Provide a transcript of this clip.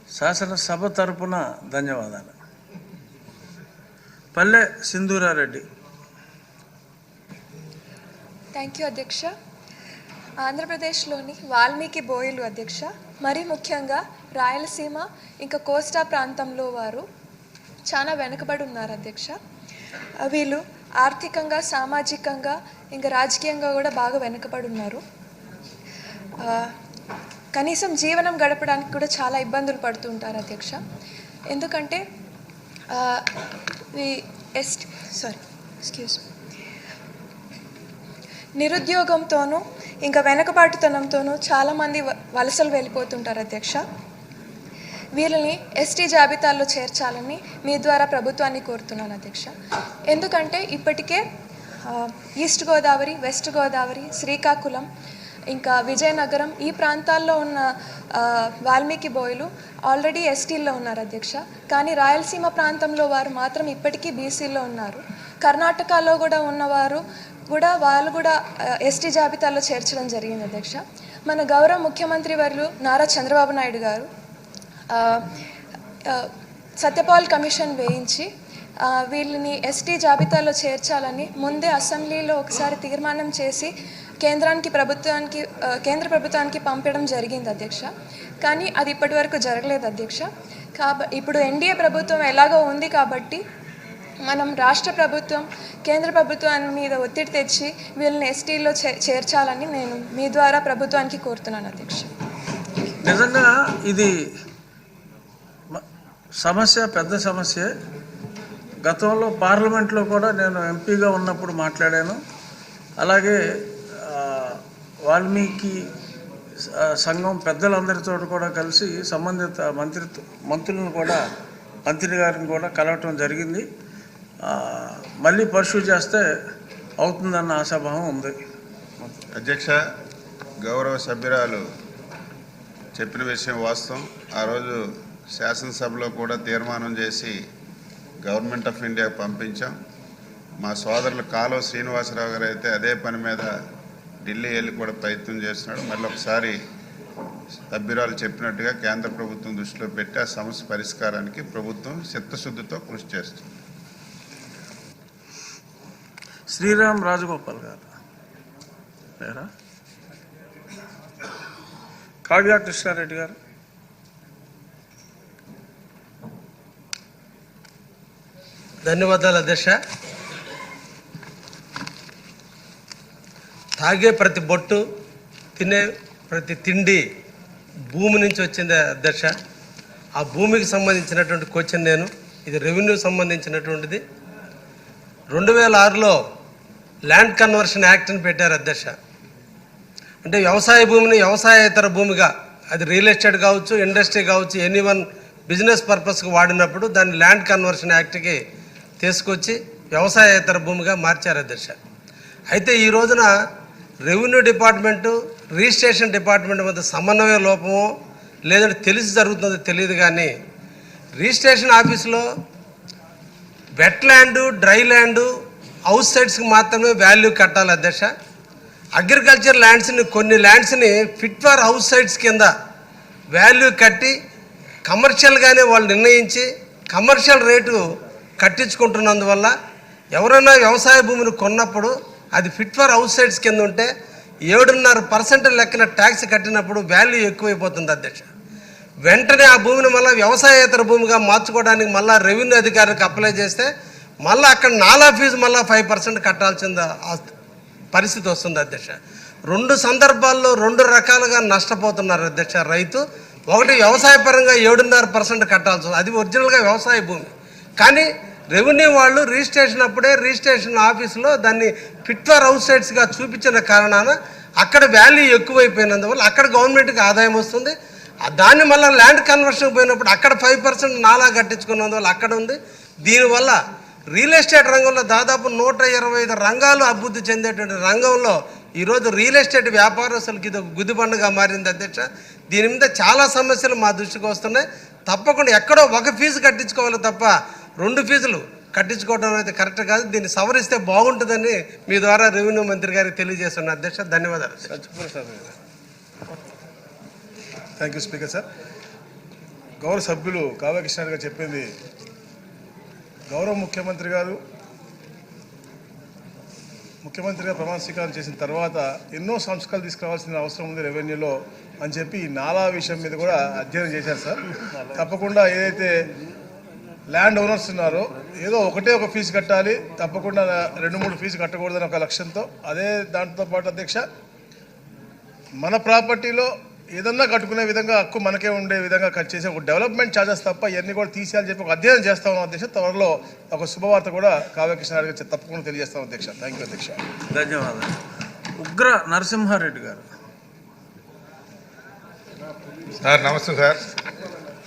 శాసనసభ తరపున ధన్యవాదాలు. పల్లె సింధూరారెడ్డి. థ్యాంక్ యూ అధ్యక్ష. ఆంధ్రప్రదేశ్లోని వాల్మీకి బోయలు అధ్యక్ష, మరీ ముఖ్యంగా రాయలసీమ ఇంకా కోస్టా ప్రాంతంలో వారు చాలా వెనుకబడి ఉన్నారు అధ్యక్ష. వీళ్ళు ఆర్థికంగా, సామాజికంగా ఇంకా రాజకీయంగా కూడా బాగా వెనుకబడి ఉన్నారు. కనీసం జీవనం గడపడానికి కూడా చాలా ఇబ్బందులు పడుతుంటారు అధ్యక్ష. ఎందుకంటే నిరుద్యోగంతోనూ ఇంకా వెనకబాటుతనంతోనూ చాలామంది వలసలు వెళ్ళిపోతుంటారు అధ్యక్ష. వీళ్ళని ఎస్టీ జాబితాల్లో చేర్చాలని మీ ద్వారా ప్రభుత్వాన్ని కోరుతున్నాను అధ్యక్ష. ఎందుకంటే ఇప్పటికే ఈస్ట్ గోదావరి, వెస్ట్ గోదావరి, శ్రీకాకుళం ఇంకా విజయనగరం ఈ ప్రాంతాల్లో ఉన్న వాల్మీకి బోయలు ఆల్రెడీ ఎస్టీల్లో ఉన్నారు అధ్యక్ష. కానీ రాయలసీమ ప్రాంతంలో వారు మాత్రం ఇప్పటికీ బీసీలో ఉన్నారు. కర్ణాటకలో కూడా ఉన్నవారు వాళ్ళు కూడా ఎస్టీ జాబితాలో చేర్చడం జరిగింది అధ్యక్ష. మన గౌరవ ముఖ్యమంత్రి వర్యులు నారా చంద్రబాబు నాయుడు గారు సత్యపాల్ కమిషన్ వేయించి వీళ్ళని ఎస్టీ జాబితాలో చేర్చాలని ముందే అసెంబ్లీలో ఒకసారి తీర్మానం చేసి కేంద్ర ప్రభుత్వానికి పంపడం జరిగింది అధ్యక్ష. కానీ అది ఇప్పటి వరకు జరగలేదు అధ్యక్ష. ఇప్పుడు ఎన్డీఏ ప్రభుత్వం ఎలాగో ఉంది కాబట్టి మనం రాష్ట్ర ప్రభుత్వం కేంద్ర ప్రభుత్వాన్ని మీద ఒత్తిడి తెచ్చి వీళ్ళని ఎస్టీలో చేర్చాలని నేను మీ ద్వారా ప్రభుత్వానికి కోరుతున్నాను అధ్యక్ష. నిజంగా ఇది సమస్య, పెద్ద సమస్య. గతంలో పార్లమెంట్లో కూడా నేను ఎంపీగా ఉన్నప్పుడు మాట్లాడాను. అలాగే వాల్మీకి సంఘం పెద్దలందరితో కూడా కలిసి సంబంధిత మంత్రులను కూడా, మంత్రి గారిని కూడా కలవటం జరిగింది. మళ్ళీ పర్సూ చేస్తే అవుతుందన్న ఆశాభావం ఉంది. అధ్యక్ష, గౌరవ సభ్యురాలు చెప్పిన విషయం వాస్తవం. ఆ రోజు శాసనసభలో కూడా తీర్మానం చేసి గవర్నమెంట్ ఆఫ్ ఇండియా పంపించాం. మా సోదరులు కాలువ శ్రీనివాసరావు గారు అయితే అదే పని మీద ఢిల్లీ వెళ్ళి కూడా ప్రయత్నం చేస్తున్నాడు. మళ్ళీ ఒకసారి సభ్యురాలు చెప్పినట్టుగా కేంద్ర ప్రభుత్వం దృష్టిలో పెట్టి ఆ సమస్య పరిష్కారానికి ప్రభుత్వం చిత్తశుద్ధితో కృషి చేస్తుంది. శ్రీరామ్ రాజగోపాల్ గారు లేరా? కావ్య కృష్ణారెడ్డి గారు. ధన్యవాదాలు అధ్యక్ష. తాగే ప్రతి బొట్టు, తినే ప్రతి తిండి భూమి నుంచి వచ్చింది అధ్యక్ష. ఆ భూమికి సంబంధించినటువంటి క్వశ్చన్ నేను, ఇది రెవెన్యూ సంబంధించినటువంటిది. 2006లో ల్యాండ్ కన్వర్షన్ యాక్ట్ని పెట్టారు అధ్యక్ష. అంటే వ్యవసాయ భూమిని వ్యవసాయేతర భూమిగా, అది రియల్ ఎస్టేట్ కావచ్చు, ఇండస్ట్రీ కావచ్చు, ఎనీవన్ బిజినెస్ పర్పస్కి వాడినప్పుడు దాన్ని ల్యాండ్ కన్వర్షన్ యాక్ట్కి తీసుకొచ్చి వ్యవసాయేతర భూమిగా మార్చారు అధ్యక్ష. అయితే ఈ రోజున రెవెన్యూ డిపార్ట్మెంటు, రిజిస్ట్రేషన్ డిపార్ట్మెంట్ మధ్య సమన్వయ లోపమో లేదంటే తెలిసి జరుగుతుందో తెలియదు, కానీ రిజిస్ట్రేషన్ ఆఫీసులో wet land, dry land, house సైట్స్కి మాత్రమే వాల్యూ కట్టాలి అధ్యక్ష. అగ్రికల్చర్ ల్యాండ్స్ని, కొన్ని ల్యాండ్స్ని ఫిట్ ఫర్ హౌస్ సైట్స్ కింద వాల్యూ కట్టి కమర్షియల్గానే వాళ్ళు నిర్ణయించి కమర్షియల్ రేటు కట్టించుకుంటున్నందువల్ల ఎవరైనా వ్యవసాయ భూమిని కొన్నప్పుడు అది ఫిట్ ఫర్ హౌస్ సైట్స్ కింద ఉంటే 7.5% లెక్కన ట్యాక్స్ కట్టినప్పుడు వాల్యూ ఎక్కువైపోతుంది అధ్యక్ష. వెంటనే ఆ భూమిని మళ్ళీ వ్యవసాయేతర భూమిగా మార్చుకోవడానికి మళ్ళీ రెవెన్యూ అధికారికి అప్లై చేస్తే మళ్ళీ అక్కడ నాలా ఫీజు మళ్ళీ 5% కట్టాల్సిన పరిస్థితి వస్తుంది అధ్యక్ష. 2 సందర్భాల్లో 2 రకాలుగా నష్టపోతున్నారు అధ్యక్ష రైతు. ఒకటి వ్యవసాయపరంగా 7.5% కట్టాల్సి వస్తుంది, అది ఒరిజినల్గా వ్యవసాయ భూమి. కానీ రెవెన్యూ వాళ్ళు రిజిస్ట్రేషన్ అప్పుడే రిజిస్ట్రేషన్ ఆఫీసులో దాన్ని ఫిట్ ఫర్ హౌస్ సైట్స్గా చూపించిన కారణాన అక్కడ వాల్యూ ఎక్కువైపోయినందువల్ల అక్కడ గవర్నమెంట్కి ఆదాయం వస్తుంది. దాన్ని మళ్ళీ ల్యాండ్ కన్వర్షన్ పోయినప్పుడు అక్కడ 5% నాలా కట్టించుకున్నందువల్ల అక్కడ ఉంది. దీనివల్ల రియల్ ఎస్టేట్ రంగంలో దాదాపు 125 రంగాలు అభివృద్ధి చెందేటువంటి రంగంలో ఈరోజు రియల్ ఎస్టేట్ వ్యాపారస్తులకి ఇది గుదిబండగా మారింది అధ్యక్ష. దీని మీద చాలా సమస్యలు మా దృష్టికి వస్తున్నాయి. తప్పకుండా ఎక్కడో ఒక ఫీజు కట్టించుకోవాలి తప్ప 2 ఫీజులు కట్టించుకోవడం అయితే కరెక్ట్ కాదు. దీన్ని సవరిస్తే బాగుంటుందని మీ ద్వారా రెవెన్యూ మంత్రి గారికి తెలియజేస్తున్న అధ్యక్ష. ధన్యవాదాలు. Thank you speaker sir. గౌరవ సభ్యులు కావ్య కృష్ణ గారు చెప్పింది, గౌరవ ముఖ్యమంత్రిగా ప్రమాణ స్వీకారం చేసిన తర్వాత ఎన్నో సంస్కరణలు తీసుకురావాల్సిన అవసరం ఉంది రెవెన్యూలో అని చెప్పి ఈ నాలా విషయం మీద కూడా అధ్యయనం చేశారు సార్. తప్పకుండా ఏదైతే ల్యాండ్ ఓనర్స్ ఉన్నారో ఏదో ఒకటే ఒక ఫీజు కట్టాలి, తప్పకుండా 2-3 ఫీజు కట్టకూడదని ఒక లక్ష్యంతో, అదే దాంతో పాటు అధ్యక్ష మన ప్రాపర్టీలో ఏదన్నా కట్టుకునే విధంగా హక్కు మనకే ఉండే విధంగా కట్ చేసే ఒక డెవలప్మెంట్ ఛార్జెస్ తప్ప ఇవన్నీ కూడా తీసేయాలని చెప్పి ఒక అధ్యయనం చేస్తా ఉన్నాం అధ్యక్ష. త్వరలో ఒక శుభవార్త కూడా కావ్యకృష్ణ గారికి తప్పకుండా తెలియజేస్తాం అధ్యక్ష. థ్యాంక్ యూ అధ్యక్ష. ధన్యవాదాలు. ఉగ్ర నరసింహారెడ్డి గారు. సార్ నమస్తే సార్.